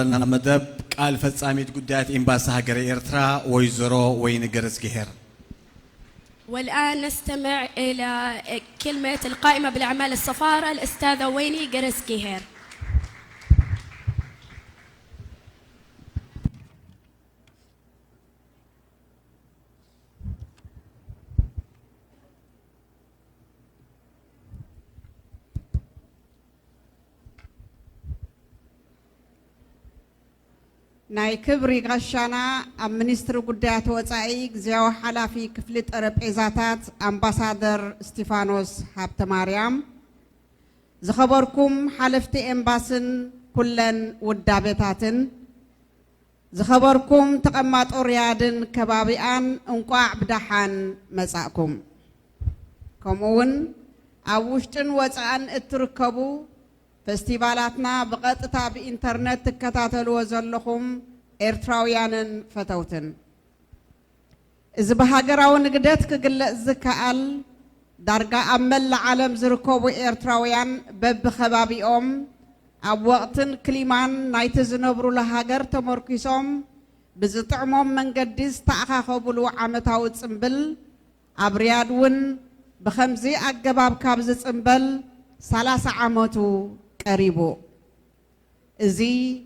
زلنا مدب قال فصاميت قدات إمباس هاجر إيرترا ويزرو وينجرس جهر. والآن نستمع إلى كلمة القائمة بالأعمال السفارة الأستاذة ويني جرس جهر. ناي كبري غشانا منستر قدات وصاي زياو حلافي كفلت طربيزاتات امباسادر ستيفانوس حبت مريم زخبركم حلفتي امباسن كلن ودابتاتن زخبركم تقمات ريادن كبابيان انقاع بدحان مساكم كمون اوشتن وصان اتركبو فستيفالاتنا بقطتا بإنترنت تكتاتلو زلخم إرتراويانن فتوتن إذا بهاجراو نقدت كقلق زكال دارقا أمل العالم زركوبو إرتراويان ببخبابيهم أب وقتن كليمان نايتزنبرو لهاجر تمركيسهم بزطعمهم من قديس تأخاخو بلو عمتاو تسنبل أبريادون بخمزي أقباب كابز تسنبل 30 عمتو قريبو ازي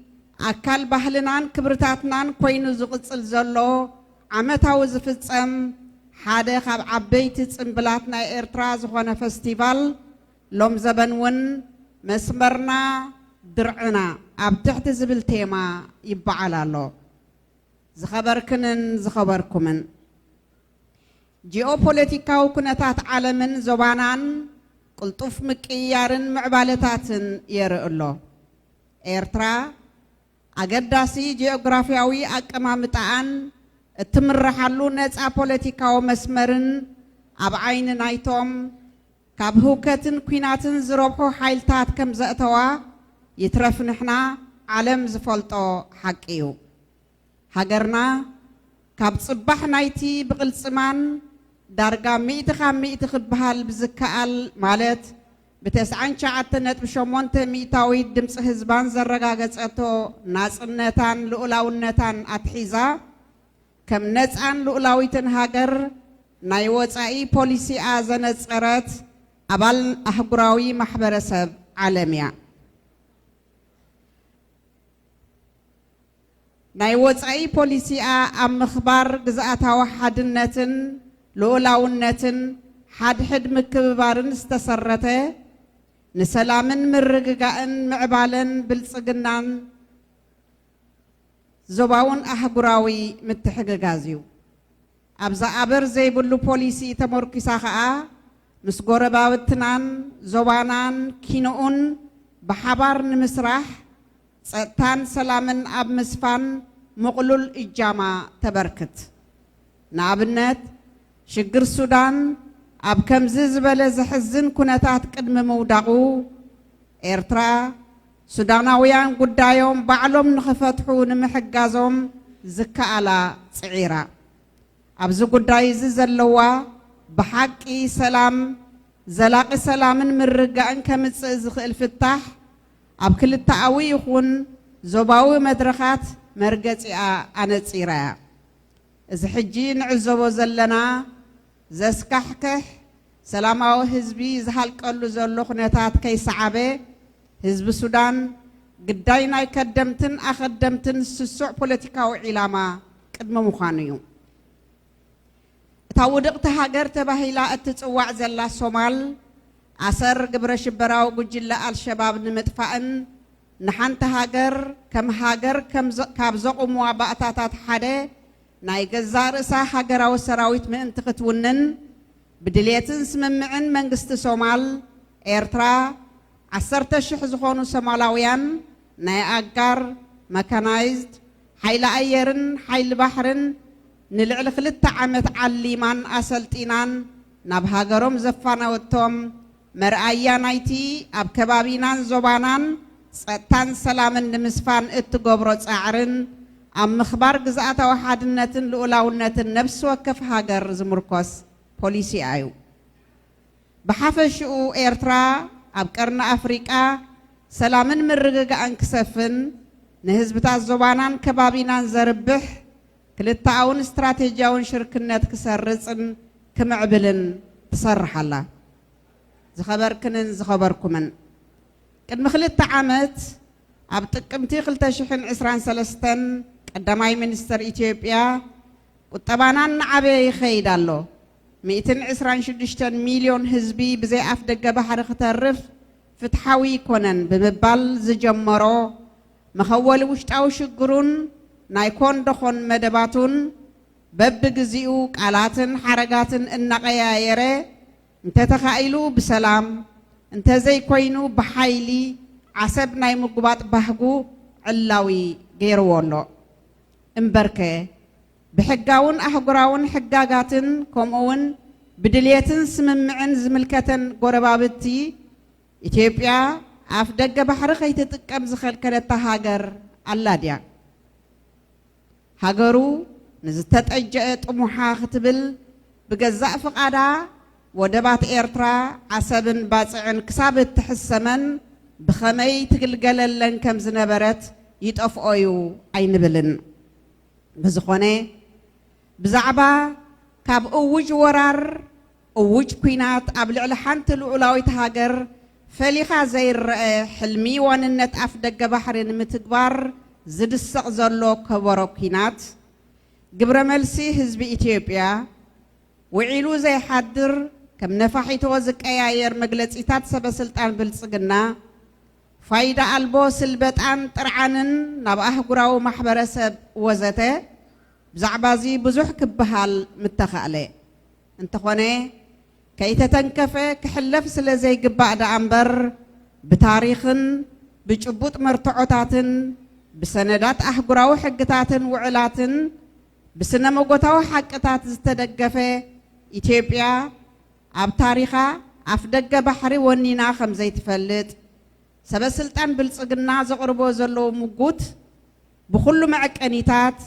اكل بحلنان كبرتاتنان كوينو زقصل زلو عمتاو زفصم حاده خاب عبيت صنبلاتنا إرترا زخونه فستيفال لوم زبنون مسمرنا درعنا اب تحت زبل تيما يبعلالو زخبركمن جيوبوليتيكاو كنتات عالمن زبانان قلطف مكيارن معبالتاتن يرئلو إرترا أقداسي جيوغرافياوي أكمامتان تمرحلو نتسا بوليتيكاو مسمرن أبعين نايتوم كابهوكتن كويناتن زروبحو حايلتات كم زأتوا يترفنحنا عالم زفلطو حقيو هاجرنا كاب صباح نايتي بقل سمان دارقا مئة خبهال بزكال مالت بتسعين شعاتنت بشمونت مئتاوي دمس هزبان زرقا قصتو ناس النتان لؤلاو النتان أتحيزا كم نتان لؤلاوي تنهاجر نايوتاي بوليسي آزنت سرات أبال أحقراوي محبرسب عالميا نايوتاي بوليسي أم مخبار قزاتا وحدنتن لولاونتن حد مكببارن استسرته نسلامن مرققان معبالن بالصقنان زباون أحقراوي متحققازيو أبزا أبر زي بلو بوليسي تمركسا خاء مسقور باوتنان زبانان كينوون بحبار نمسرح سأتان سلامن أب مسفان مقلول إجامة تبركت نابنت شجر السودان أب كم زبالة زحزن كنتات قدم مودعو إرترا سوداناويان قدايوم بعلم نخفتحو نمحقازهم زكا على صعيرا أبزو قداي زلوا بحقي سلام زلاقي سلامن من رقان كمتس زخل فتح أب كل التعوي يخون زباوي مدرخات مرقتي أنا صعيرا إذا حجي نعزبو زلنا زسكحكح سلاماو حزبي زحال قلو زلو خنتات كي صعبه حزب السودان قداينا يقدمتن أخدمتن سسوع بوليتيكاو علاما قدم مخانيو تاودقت هاجر تباهيلا اتتصوع زلا الصومال أسر قبر شبراو قجل الشباب نمتفأن نحنت هاجر كم كابزقو مواباتات حده ناي جزار إسا هاجراو سراويت من انتقتونن بدليتن سممعن منقست صومال إرترا عصرت الشح زخونو سمالاويان ناي أقار مكانايزد حيل أيرن حيل بحرن نلعل خلت عمت عليمان أسلتينان ناب هاجروم زفانا وتوم مرأيا نايتي أب كبابينان زبانان ستان سلامن نمسفان اتقبرو سعرن أم مخبار جزءات وحدنتن لولاونتن نفس وكف هاجر زمركوس بوليسي أيو بحفشو إيرترا أبكرنا أفريقيا سلامن من رجع أنكسفن نهزبتات زبانان كبابينان زربح كلتاون استراتيجياون شركنات كسرصن كمعبلن تصرح الله زخبركنن زخبركمن قد مخلت عامت اب تقمتي 2023 قداماي منستر ኢትዮጵያ ቁጠባናን ዓበይ ይኸይዳሎ 126 ሚሊዮን ህዝቢ ብዘይ አፍ ደገ ባሕሪ ክተርፍ ፍትሓዊ ኮነን ብምባል ዝጀመሮ መኸወል ውሽጣዊ ሽግሩን ናይ ኮንደኾን መደባቱን በብግዚኡ ቃላትን ሓረጋትን እናቀያየረ እንተተኻኢሉ ብሰላም እንተዘይ ኮይኑ ብሓይሊ ዓሰብ ናይ ምጉባጥ ባህጉ ዕላዊ ገይርዎሎ እምበርከ بحجاون أحجراون حجاجاتن كمون بدليتن سممعن زملكتن قربابتي إثيوبيا أفدق بحر خيت تكم زخل كرت هاجر الله ديا هاجرو نزتت أجت أمها ختبل بجزاء فقادا ودبات إيرترا عسبن باسعن كسابت تحسمن بخمي تقلقل لن كم زنبرت يتقف أيو عين بلن بزخونة بزعبا كاب أوج ورار أوج كينات قبل على حنت العلاوي تهاجر فليخا زير حلمي واننت أفدق بحرين متكبر زد السقزلو كبرو كينات قبر ملسي حزب إثيوبيا وعيلو زي حدر كم نفحي توزك أياير مجلس إتات سبا سلطان بالسقنا فايدة ألبوس البتان ترعنن نبقى قراو محبرة سب وزته بزعبازي بزوح كبهال متخالي انت خواني كي تتنكفي كحلف سلزي قبع دا أمبر بتاريخن بجبوط مرتعوتاتن بسندات أحقراو حقتاتن وعلاتن بسنة موقوتاو حقتات زتدقفي إثيوبيا أب تاريخا أفدق بحري ونينا خمزي تفلت سبا سلطان بالسقنا زقربو زلو مقوت بخلو معك أنيتات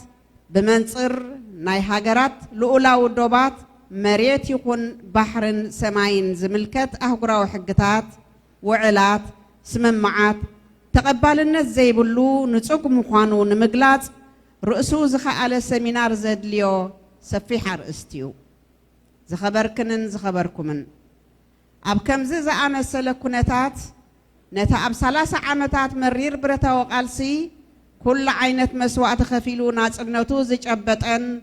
بمنصر ناي هاجرات لولا ودوبات مريت يكون بحر سماين زملكت أهقراو حقتات وعلات سممعات تقبل الناس زي بلو نتسوق مخانو نمقلات رؤسو زخا على سمينار زد ليو سفيح رئستيو زخبركنن زخبركمن أب كم زي أنا سلكونتات نتا أب 3 عامتات مرير برتا وقالسي كل عينة مسوات خفيلو ناس النتو زج أبتن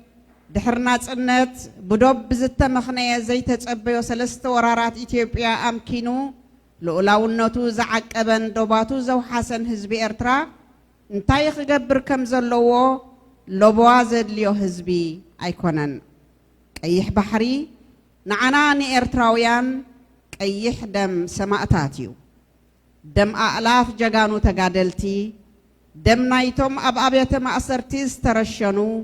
دحر ناس النت بدوب بزت مخنية زي تتقبيو 3 ورارات إثيوبيا أمكينو لولاو النتو زعق أبن دوباتو زو حسن حزبي إرترا انتايخ قبر كم زلوو لبوازد ليو حزبي أيكونن كيح بحري نعناني إرتراويان كيح دم سماءتاتيو دم آلاف جاغانو تقادلتي دم نايتم أبيت مأسرتيز ترشنو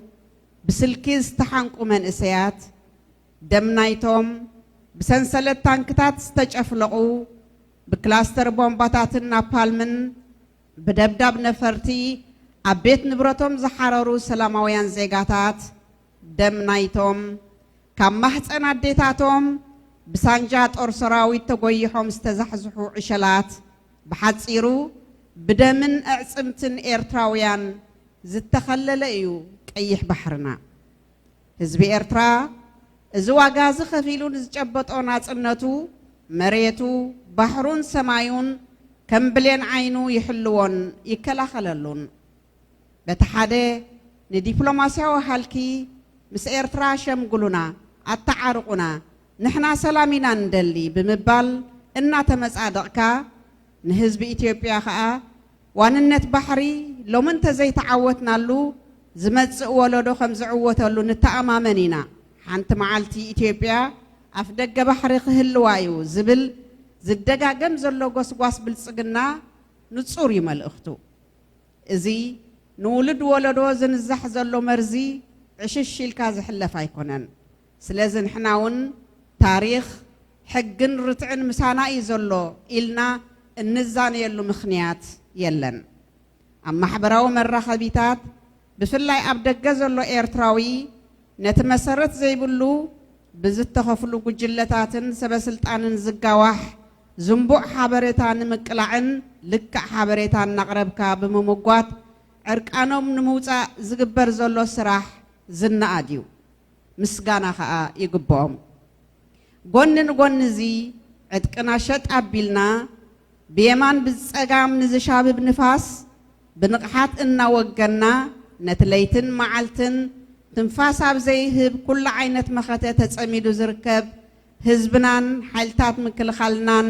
بسلكيز تحنقو من إسيات دم نايتم بسنسلت تانكتات استجفلقو بكلاستر بومباتات نابالمن بدبدب نفرتي أبيت نبرتم زحررو سلامويان زيغاتات دم نايتم كم محسن عديتاتهم بسانجات أرسراوي تقويهم استزحزحو عشلات بحتصيرو بدمن أعصمتن إيرتراويان زتخلل إيو كيح بحرنا حزب إيرترا زوا غاز خفيلون زجبطو ناصنتو مريتو بحرون سمايون كم بلين عينو يحلون يكلاخللون بتحاده ندبلوماسياو حالكي مس إيرترا شمغلونا التعارقنا نحنا سلامينا ندلي بمبال إنا تمصادقكا نحزب إثيوبيا خا واننت بحري لو من تزي تعوتنا له زمص ولدو خمس عوتلو نتأمامنينا حنت معالتي إثيوبيا أفدق بحري خهلوايو زبل زدقاقم زلو قصقاس بالسقنا نتصور يمال أختو إزي نولد ولدو زنزح زلو مرزي عشش الكاز حلف يكونن سلازن حناون تاريخ حقن رتعن مساناي زلو إلنا النزان يلو مخنيات يلن أما حبراو مرة خبيتات بفلاي أبدق زلو إيرتراوي نتمسرت زي بلو بزت تخفلو كجلتاتن سبسلطان زقاواح زنبوع حبريتان مقلعن لك حبريتان نقربكا بممقوات عرقانهم نموصا زغبر زلو سراح زناديو مسغانا خا يغبوم غونن غونزي عتقنا شط ابيلنا بيمان بصقام نزشابب نفاس بنقحات እና ወገና ነትለይትን መዓልትን ትንፋስ ኣብ ዘይህብ ኩሉ ዓይነት መኸተ ተጸሚዱ ዝርከብ ህዝብናን ሓይልታት ምክልኻልናን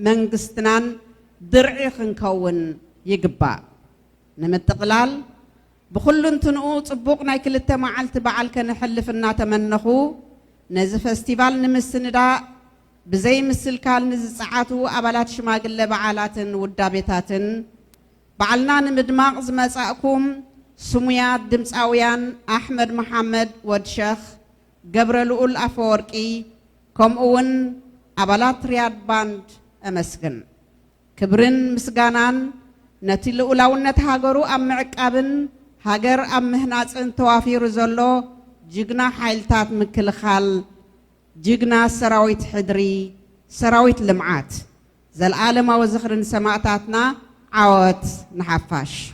መንግስትናን ድርዒ ክንከውን ይግባእ ንምጥቕላል ብኩሉን ትንኡ ጽቡቕ ናይ ክልተ መዓልቲ በዓል ከነሕልፍና ተመነኹ ነዚ ፌስቲቫል ንምስንዳ ብዘይ ምስልካል ንዝፀዓቱ ኣባላት ሽማግለ በዓላትን ውዳቤታትን بعلنا نمدماغ زمساكم سميات دمساويان أحمد محمد ودشخ جبرلو الأفوركي كم أون أبلات رياض باند أمسكن كبرن مسجانان نتيلو لونة هاجرو أم عكابن هاجر أم هناس توافير زلو جيجنا حيلتات مكل خال جيجنا سراويت حدري سراويت لمعات زل عالم وزخرن سماعتاتنا عوات نحفاش